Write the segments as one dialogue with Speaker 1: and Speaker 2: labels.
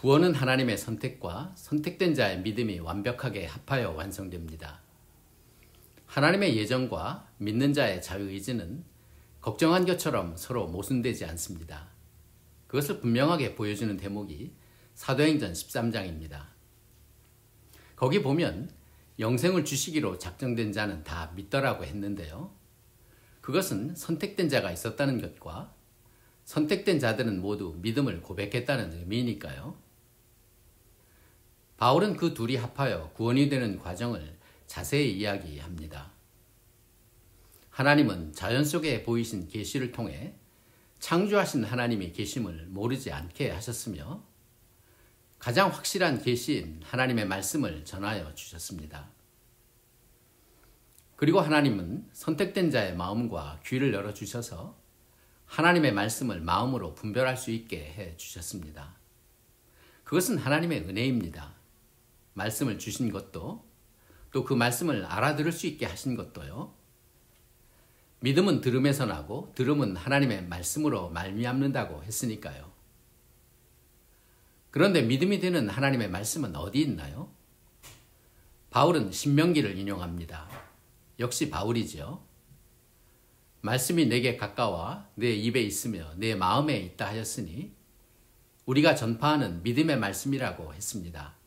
Speaker 1: 구원은 하나님의 선택과 선택된 자의 믿음이 완벽하게 합하여 완성됩니다. 하나님의 예정과 믿는 자의 자유의지는 걱정한 것처럼 서로 모순되지 않습니다. 그것을 분명하게 보여주는 대목이 사도행전 13장입니다. 거기 보면 영생을 주시기로 작정된 자는 다 믿더라고 했는데요. 그것은 선택된 자가 있었다는 것과 선택된 자들은 모두 믿음을 고백했다는 의미니까요. 바울은 그 둘이 합하여 구원이 되는 과정을 자세히 이야기합니다. 하나님은 자연 속에 보이신 계시를 통해 창조하신 하나님이 계심을 모르지 않게 하셨으며 가장 확실한 계시인 하나님의 말씀을 전하여 주셨습니다. 그리고 하나님은 선택된 자의 마음과 귀를 열어주셔서 하나님의 말씀을 마음으로 분별할 수 있게 해주셨습니다. 그것은 하나님의 은혜입니다. 말씀을 주신 것도 또 그 말씀을 알아들을 수 있게 하신 것도요. 믿음은 들음에서 나고 들음은 하나님의 말씀으로 말미암는다고 했으니까요. 그런데 믿음이 되는 하나님의 말씀은 어디 있나요? 바울은 신명기를 인용합니다. 역시 바울이죠. 말씀이 내게 가까워 내 입에 있으며 내 마음에 있다 하였으니 우리가 전파하는 믿음의 말씀이라고 했습니다.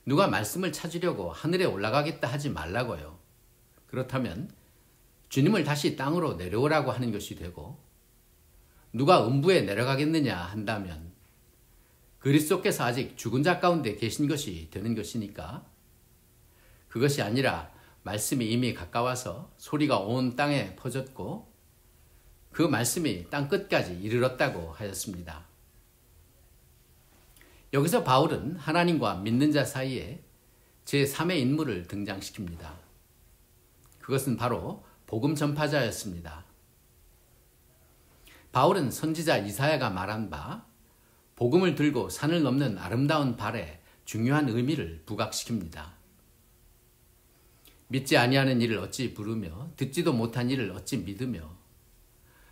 Speaker 1: 누가 말씀을 찾으려고 하늘에 올라가겠다 하지 말라고요. 그렇다면 주님을 다시 땅으로 내려오라고 하는 것이 되고 누가 음부에 내려가겠느냐 한다면 그리스도께서 아직 죽은 자 가운데 계신 것이 되는 것이니까 그것이 아니라 말씀이 이미 가까워서 소리가 온 땅에 퍼졌고 그 말씀이 땅 끝까지 이르렀다고 하였습니다. 여기서 바울은 하나님과 믿는 자 사이에 제3의 인물을 등장시킵니다. 그것은 바로 복음 전파자였습니다. 바울은 선지자 이사야가 말한 바 복음을 들고 산을 넘는 아름다운 발에 중요한 의미를 부각시킵니다. 믿지 아니하는 이를 어찌 부르며 듣지도 못한 이를 어찌 믿으며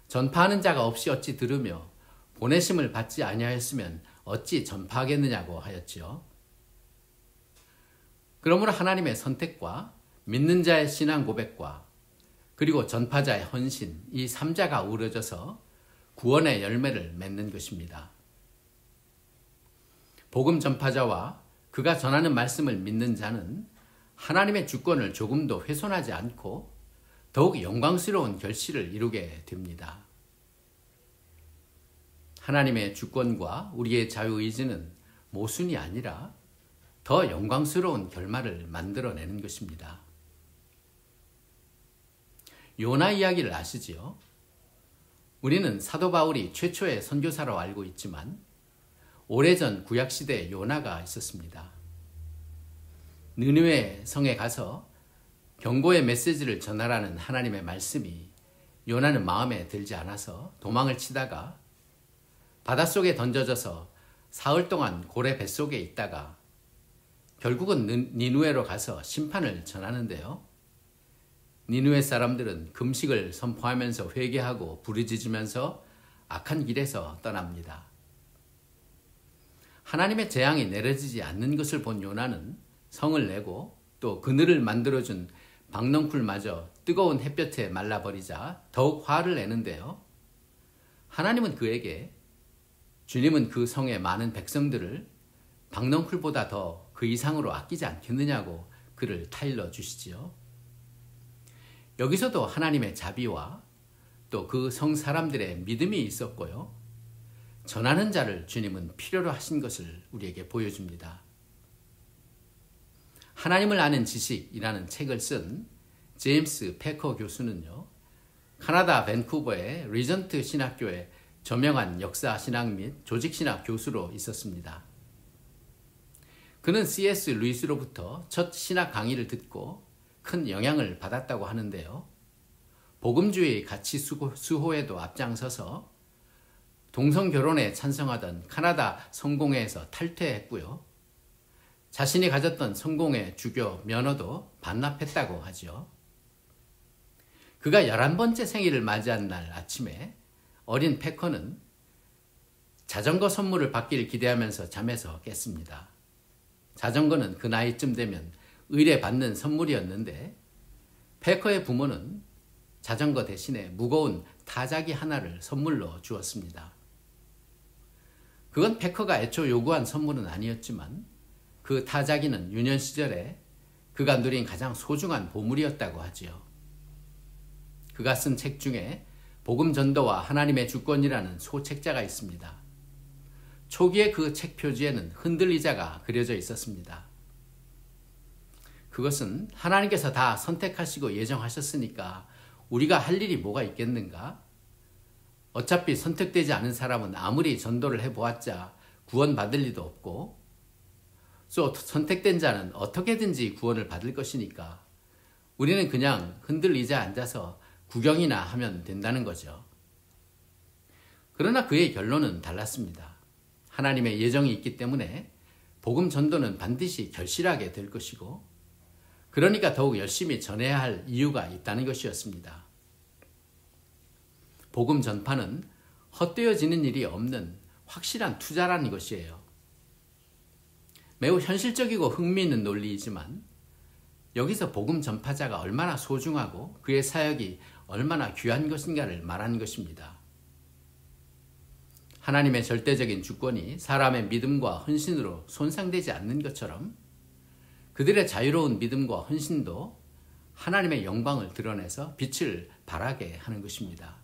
Speaker 1: 전파하는 자가 없이 어찌 들으며 보내심을 받지 아니하였으면 어찌 전파하겠느냐고 하였지요. 그러므로 하나님의 선택과 믿는 자의 신앙 고백과 그리고 전파자의 헌신 이 3자가 어우러져서 구원의 열매를 맺는 것입니다. 복음 전파자와 그가 전하는 말씀을 믿는 자는 하나님의 주권을 조금도 훼손하지 않고 더욱 영광스러운 결실을 이루게 됩니다. 하나님의 주권과 우리의 자유의지는 모순이 아니라 더 영광스러운 결말을 만들어내는 것입니다. 요나 이야기를 아시지요? 우리는 사도 바울이 최초의 선교사로 알고 있지만 오래전 구약시대에 요나가 있었습니다. 느느웨 성에 가서 경고의 메시지를 전하라는 하나님의 말씀이 요나는 마음에 들지 않아서 도망을 치다가 바닷속에 던져져서 사흘 동안 고래 뱃속에 있다가 결국은 니누웨로 가서 심판을 전하는데요. 니누웨 사람들은 금식을 선포하면서 회개하고 부르짖으면서 악한 길에서 떠납니다. 하나님의 재앙이 내려지지 않는 것을 본 요나는 성을 내고 또 그늘을 만들어준 박넝쿨마저 뜨거운 햇볕에 말라버리자 더욱 화를 내는데요. 하나님은 그에게 주님은 그 성의 많은 백성들을 박넝쿨보다 더 그 이상으로 아끼지 않겠느냐고 그를 타일러 주시지요. 여기서도 하나님의 자비와 또 그 성 사람들의 믿음이 있었고요. 전하는 자를 주님은 필요로 하신 것을 우리에게 보여줍니다. 하나님을 아는 지식이라는 책을 쓴 제임스 패커 교수는요. 캐나다 밴쿠버의 리전트 신학교의 저명한 역사 신학 및 조직 신학 교수로 있었습니다. 그는 C.S. 루이스로부터 첫 신학 강의를 듣고 큰 영향을 받았다고 하는데요. 복음주의 가치 수호에도 앞장서서 동성결혼에 찬성하던 캐나다 성공회에서 탈퇴했고요. 자신이 가졌던 성공회 주교 면허도 반납했다고 하죠. 그가 11번째 생일을 맞이한 날 아침에 어린 패커는 자전거 선물을 받기를 기대하면서 잠에서 깼습니다. 자전거는 그 나이쯤 되면 의뢰 받는 선물이었는데 패커의 부모는 자전거 대신에 무거운 타자기 하나를 선물로 주었습니다. 그건 패커가 애초 요구한 선물은 아니었지만 그 타자기는 유년 시절에 그가 누린 가장 소중한 보물이었다고 하지요. 그가 쓴 책 중에 복음 전도와 하나님의 주권이라는 소책자가 있습니다. 초기에 그 책 표지에는 흔들리자가 그려져 있었습니다. 그것은 하나님께서 다 선택하시고 예정하셨으니까 우리가 할 일이 뭐가 있겠는가? 어차피 선택되지 않은 사람은 아무리 전도를 해보았자 구원받을 리도 없고 또 선택된 자는 어떻게든지 구원을 받을 것이니까 우리는 그냥 흔들리자 앉아서 구경이나 하면 된다는 거죠. 그러나 그의 결론은 달랐습니다. 하나님의 예정이 있기 때문에 복음 전도는 반드시 결실하게 될 것이고 그러니까 더욱 열심히 전해야 할 이유가 있다는 것이었습니다. 복음 전파는 헛되어지는 일이 없는 확실한 투자라는 것이에요. 매우 현실적이고 흥미있는 논리이지만 여기서 복음 전파자가 얼마나 소중하고 그의 사역이 얼마나 귀한 것인가를 말하는 것입니다. 하나님의 절대적인 주권이 사람의 믿음과 헌신으로 손상되지 않는 것처럼 그들의 자유로운 믿음과 헌신도 하나님의 영광을 드러내서 빛을 발하게 하는 것입니다.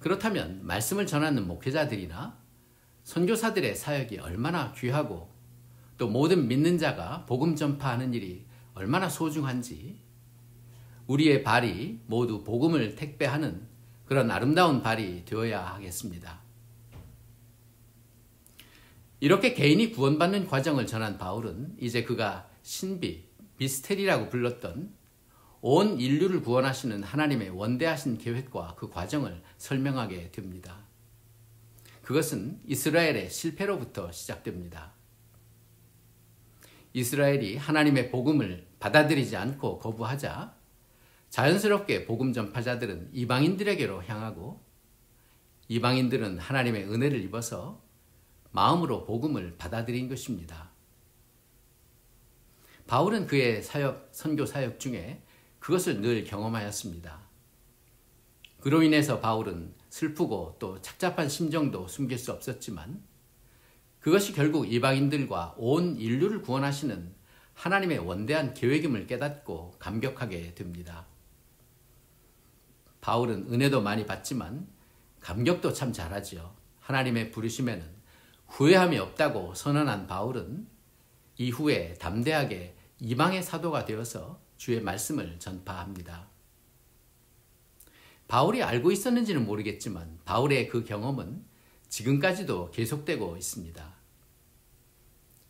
Speaker 1: 그렇다면 말씀을 전하는 목회자들이나 선교사들의 사역이 얼마나 귀하고 또 모든 믿는 자가 복음 전파하는 일이 얼마나 소중한지 우리의 발이 모두 복음을 택배하는 그런 아름다운 발이 되어야 하겠습니다. 이렇게 개인이 구원받는 과정을 전한 바울은 이제 그가 신비, 미스테리라고 불렀던 온 인류를 구원하시는 하나님의 원대하신 계획과 그 과정을 설명하게 됩니다. 그것은 이스라엘의 실패로부터 시작됩니다. 이스라엘이 하나님의 복음을 받아들이지 않고 거부하자 자연스럽게 복음 전파자들은 이방인들에게로 향하고 이방인들은 하나님의 은혜를 입어서 마음으로 복음을 받아들인 것입니다. 바울은 그의 선교 사역 중에 그것을 늘 경험하였습니다. 그로 인해서 바울은 슬프고 또 착잡한 심정도 숨길 수 없었지만 그것이 결국 이방인들과 온 인류를 구원하시는 하나님의 원대한 계획임을 깨닫고 감격하게 됩니다. 바울은 은혜도 많이 받지만 감격도 참 잘하지요. 하나님의 부르심에는 후회함이 없다고 선언한 바울은 이후에 담대하게 이방의 사도가 되어서 주의 말씀을 전파합니다. 바울이 알고 있었는지는 모르겠지만 바울의 그 경험은 지금까지도 계속되고 있습니다.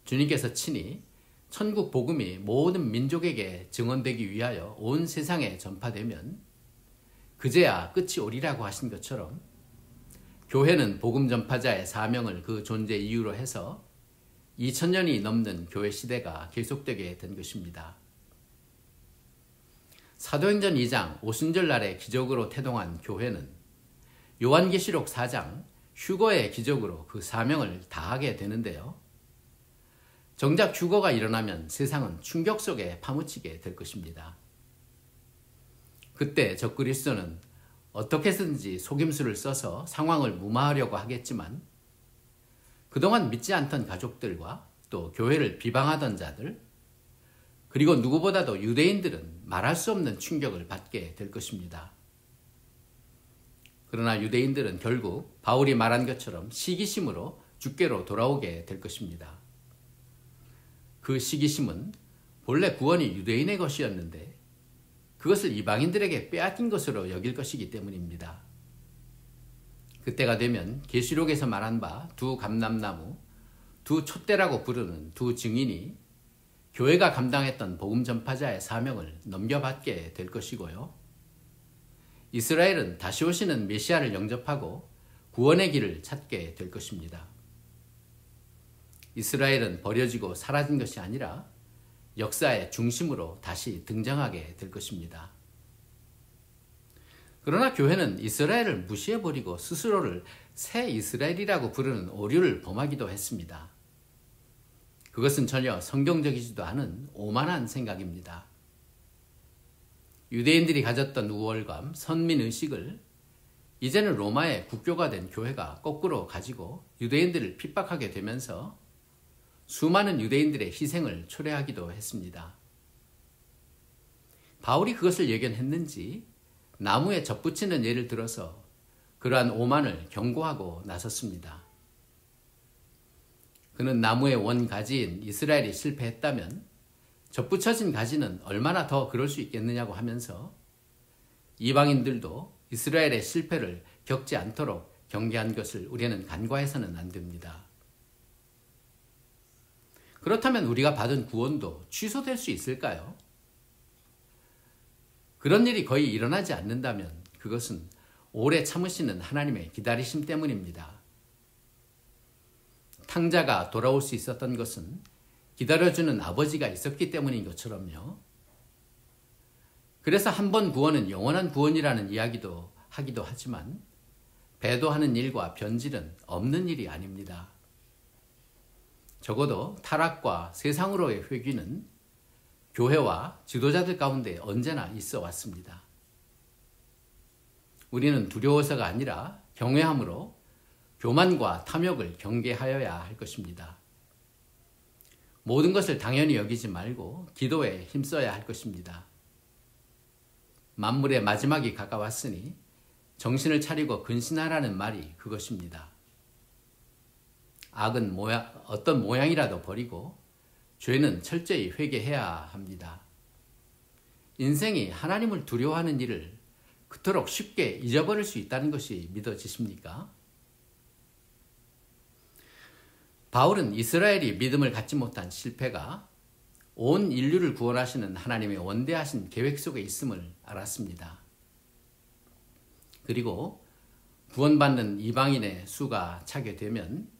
Speaker 1: 주님께서 친히 천국 복음이 모든 민족에게 증언되기 위하여 온 세상에 전파되면 그제야 끝이 오리라고 하신 것처럼 교회는 복음 전파자의 사명을 그 존재 이유로 해서 2000년이 넘는 교회 시대가 계속되게 된 것입니다. 사도행전 2장 오순절 날의 기적으로 태동한 교회는 요한계시록 4장 휴거의 기적으로 그 사명을 다하게 되는데요. 정작 휴거가 일어나면 세상은 충격 속에 파묻히게 될 것입니다. 그때 적그리스도는 어떻게 해서든지 속임수를 써서 상황을 무마하려고 하겠지만 그동안 믿지 않던 가족들과 또 교회를 비방하던 자들 그리고 누구보다도 유대인들은 말할 수 없는 충격을 받게 될 것입니다. 그러나 유대인들은 결국 바울이 말한 것처럼 시기심으로 주께로 돌아오게 될 것입니다. 그 시기심은 본래 구원이 유대인의 것이었는데 그것을 이방인들에게 빼앗긴 것으로 여길 것이기 때문입니다. 그때가 되면 계시록에서 말한 바 두 감람나무, 두 촛대라고 부르는 두 증인이 교회가 감당했던 복음 전파자의 사명을 넘겨받게 될 것이고요. 이스라엘은 다시 오시는 메시아를 영접하고 구원의 길을 찾게 될 것입니다. 이스라엘은 버려지고 사라진 것이 아니라 역사의 중심으로 다시 등장하게 될 것입니다. 그러나 교회는 이스라엘을 무시해버리고 스스로를 새 이스라엘이라고 부르는 오류를 범하기도 했습니다. 그것은 전혀 성경적이지도 않은 오만한 생각입니다. 유대인들이 가졌던 우월감, 선민의식을 이제는 로마의 국교가 된 교회가 거꾸로 가지고 유대인들을 핍박하게 되면서 수많은 유대인들의 희생을 초래하기도 했습니다. 바울이 그것을 예견했는지 나무에 접붙이는 예를 들어서 그러한 오만을 경고하고 나섰습니다. 그는 나무의 원가지인 이스라엘이 실패했다면 접붙여진 가지는 얼마나 더 그럴 수 있겠느냐고 하면서 이방인들도 이스라엘의 실패를 겪지 않도록 경계한 것을 우리는 간과해서는 안 됩니다. 그렇다면 우리가 받은 구원도 취소될 수 있을까요? 그런 일이 거의 일어나지 않는다면 그것은 오래 참으시는 하나님의 기다리심 때문입니다. 탕자가 돌아올 수 있었던 것은 기다려주는 아버지가 있었기 때문인 것처럼요. 그래서 한 번 구원은 영원한 구원이라는 이야기도 하기도 하지만 배도하는 일과 변질은 없는 일이 아닙니다. 적어도 타락과 세상으로의 회귀는 교회와 지도자들 가운데 언제나 있어 왔습니다. 우리는 두려워서가 아니라 경외함으로 교만과 탐욕을 경계하여야 할 것입니다. 모든 것을 당연히 여기지 말고 기도에 힘써야 할 것입니다. 만물의 마지막이 가까웠으니 정신을 차리고 근신하라는 말이 그것입니다. 악은 어떤 모양이라도 버리고 죄는 철저히 회개해야 합니다. 인생이 하나님을 두려워하는 일을 그토록 쉽게 잊어버릴 수 있다는 것이 믿어지십니까? 바울은 이스라엘이 믿음을 갖지 못한 실패가 온 인류를 구원하시는 하나님의 원대하신 계획 속에 있음을 알았습니다. 그리고 구원받는 이방인의 수가 차게 되면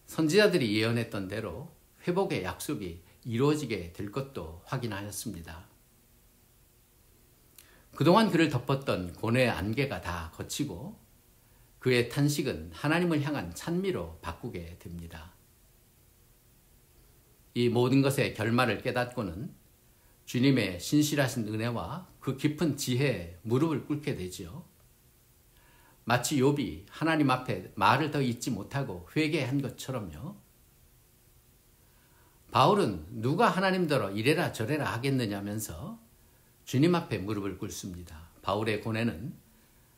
Speaker 1: 선지자들이 예언했던 대로 회복의 약속이 이루어지게 될 것도 확인하였습니다. 그동안 그를 덮었던 고뇌의 안개가 다 걷히고 그의 탄식은 하나님을 향한 찬미로 바꾸게 됩니다. 이 모든 것의 결말을 깨닫고는 주님의 신실하신 은혜와 그 깊은 지혜에 무릎을 꿇게 되지요. 마치 욥이 하나님 앞에 말을 더 잇지 못하고 회개한 것처럼요. 바울은 누가 하나님더러 이래라 저래라 하겠느냐면서 주님 앞에 무릎을 꿇습니다. 바울의 고뇌는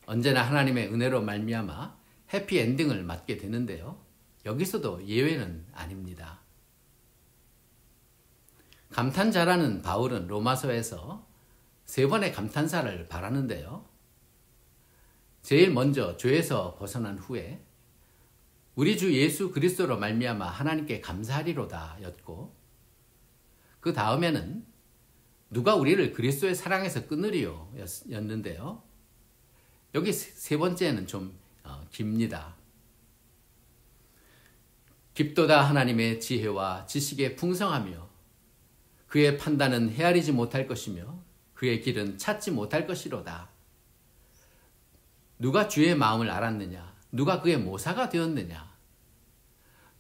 Speaker 1: 언제나 하나님의 은혜로 말미암아 해피엔딩을 맞게 되는데요. 여기서도 예외는 아닙니다. 감탄자라는 바울은 로마서에서 3번의 감탄사를 바라는데요. 제일 먼저 죄에서 벗어난 후에 우리 주 예수 그리스도로 말미암아 하나님께 감사하리로다 였고, 그 다음에는 누가 우리를 그리스도의 사랑에서 끊으리요 였는데요. 여기 3번째는 좀 깁니다. 깊도다 하나님의 지혜와 지식에 풍성하며 그의 판단은 헤아리지 못할 것이며 그의 길은 찾지 못할 것이로다. 누가 주의 마음을 알았느냐? 누가 그의 모사가 되었느냐?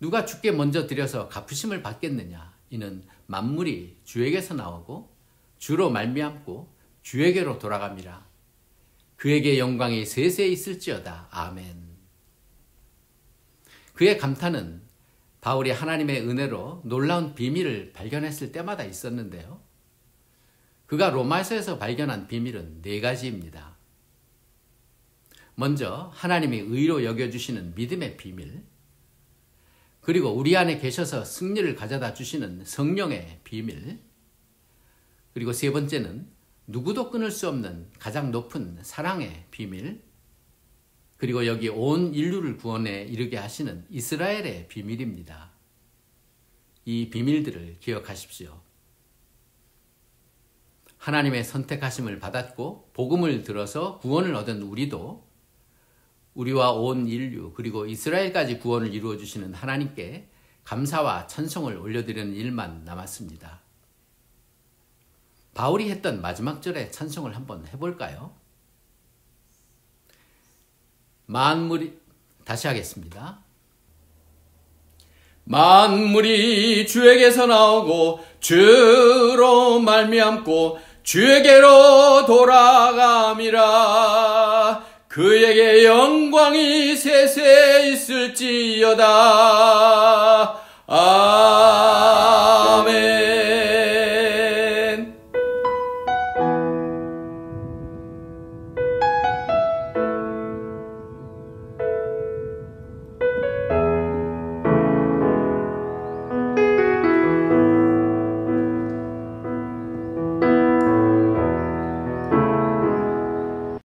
Speaker 1: 누가 주께 먼저 드려서 갚으심을 받겠느냐? 이는 만물이 주에게서 나오고 주로 말미암고 주에게로 돌아갑니다. 그에게 영광이 세세 있을지어다. 아멘. 그의 감탄은 바울이 하나님의 은혜로 놀라운 비밀을 발견했을 때마다 있었는데요. 그가 로마서에서 발견한 비밀은 4가지입니다. 먼저 하나님이 의로 여겨주시는 믿음의 비밀, 그리고 우리 안에 계셔서 승리를 가져다 주시는 성령의 비밀, 그리고 3번째는 누구도 끊을 수 없는 가장 높은 사랑의 비밀, 그리고 여기 온 인류를 구원에 이르게 하시는 이스라엘의 비밀입니다. 이 비밀들을 기억하십시오. 하나님의 선택하심을 받았고 복음을 들어서 구원을 얻은 우리도 우리와 온 인류 그리고 이스라엘까지 구원을 이루어 주시는 하나님께 감사와 찬송을 올려드리는 일만 남았습니다. 바울이 했던 마지막 절의 찬송을 한번 해볼까요? 만물이 다시 하겠습니다.
Speaker 2: 만물이 주에게서 나오고 주로 말미암고 주에게로 돌아감이라. 그에게 영광이 세세 있을지어다.